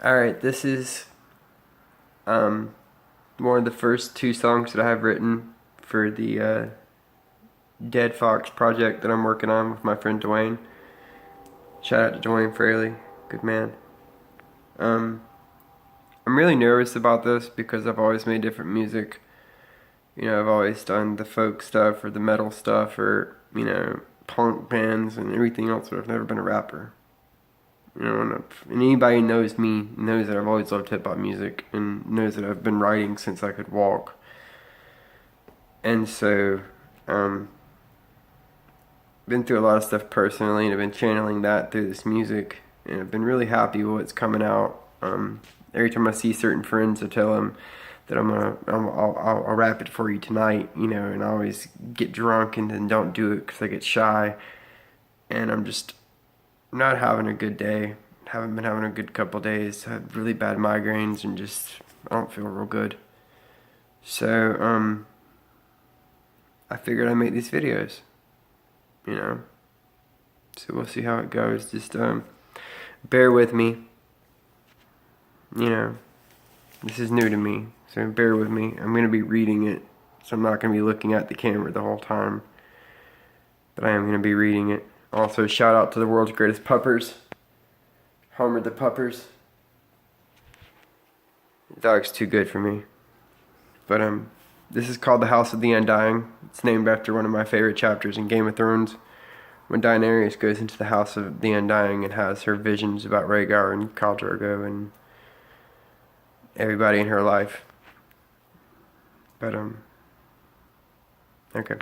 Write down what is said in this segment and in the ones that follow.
Alright, this is one of the first two songs that I have written for the Dead Fox project that I'm working on with my friend Dwayne. Shout out to Dwayne Fraley, good man. I'm really nervous about this because I've always made different music. You know, I've always done the folk stuff or the metal stuff or, punk bands and everything else, but I've never been a rapper. And anybody who knows me knows that I've always loved hip hop music and knows that I've been writing since I could walk. And so, been through a lot of stuff personally, and I've been channeling that through this music, and I've been really happy with what's coming out. Every time I see certain friends, I tell them that I'll rap it for you tonight, and I always get drunk and then don't do it because I get shy, and I'm just not having a good day. Haven't been having a good couple days. I had really bad migraines and I don't feel real good. So, I figured I'd make these videos, So we'll see how it goes. Just, bear with me. This is new to me, so bear with me. I'm going to be reading it, so I'm not going to be looking at the camera the whole time. But I am going to be reading it. Also, shout out to the world's greatest puppers. Homer the puppers. The dog's too good for me. But this is called The House of the Undying. It's named after one of my favorite chapters in Game of Thrones, when Daenerys goes into the House of the Undying and has her visions about Rhaegar and Khal Drogo and everybody in her life. But okay.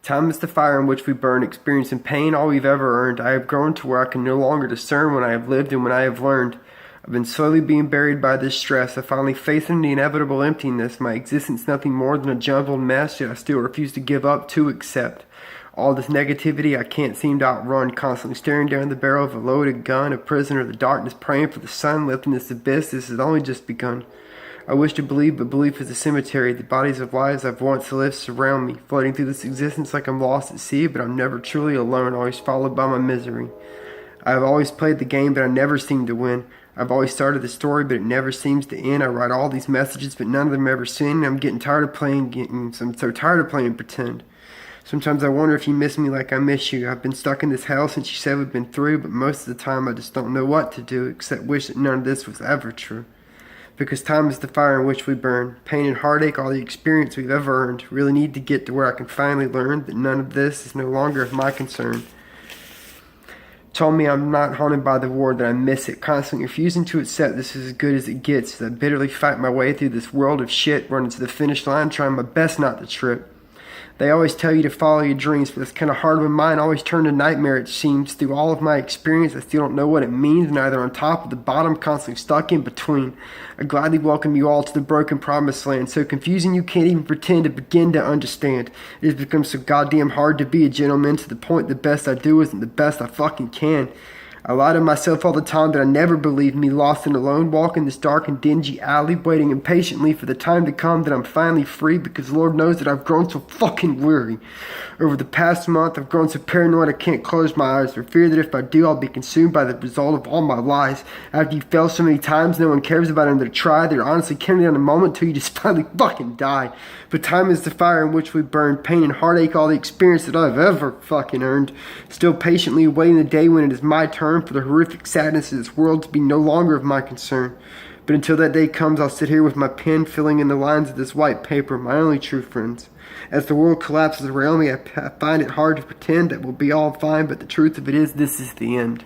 Time is the fire in which we burn, experiencing pain all we've ever earned. I have grown to where I can no longer discern when I have lived and when I have learned. I've been slowly being buried by this stress. I finally faced the inevitable emptiness. My existence nothing more than a jumbled mess, yet I still refuse to give up, to accept. All this negativity I can't seem to outrun, constantly staring down the barrel of a loaded gun, a prisoner of the darkness, praying for the sun lifting this abyss. This has only just begun. I wish to believe, but belief is a cemetery. The bodies of lives I've once lived surround me, floating through this existence like I'm lost at sea, but I'm never truly alone, always followed by my misery. I have always played the game, but I never seem to win. I've always started the story, but it never seems to end. I write all these messages, but none of them ever send. I'm getting tired of playing, I'm so tired of playing pretend. Sometimes I wonder if you miss me like I miss you. I've been stuck in this hell since you said we've been through, but most of the time I just don't know what to do, except wish that none of this was ever true. Because time is the fire in which we burn. Pain and heartache, all the experience we've ever earned. Really need to get to where I can finally learn that none of this is no longer of my concern. Told me I'm not haunted by the war, that I miss it. Constantly refusing to accept this is as good as it gets. As I bitterly fight my way through this world of shit, running to the finish line, trying my best not to trip. They always tell you to follow your dreams, but it's kind of hard when mine always turn to nightmare, it seems. Through all of my experience, I still don't know what it means, neither on top or the bottom, constantly stuck in between. I gladly welcome you all to the broken promised land, so confusing you can't even pretend to begin to understand. It has become so goddamn hard to be a gentleman, to the point the best I do isn't the best I fucking can. I lie to myself all the time that I never believe me, lost and alone, walking this dark and dingy alley, waiting impatiently for the time to come that I'm finally free, because Lord knows that I've grown so fucking weary. Over the past month, I've grown so paranoid I can't close my eyes, for fear that if I do, I'll be consumed by the result of all my lies. After you fail so many times, no one cares about them to try. They're honestly counting down the moment till you just finally fucking die. But time is the fire in which we burn, pain and heartache, all the experience that I've ever fucking earned. Still patiently awaiting the day when it is my turn for the horrific sadness of this world to be no longer of my concern. But until that day comes, I'll sit here with my pen filling in the lines of this white paper, my only true friends. As the world collapses around me, I find it hard to pretend that we'll be all fine, but the truth of it is, this is the end.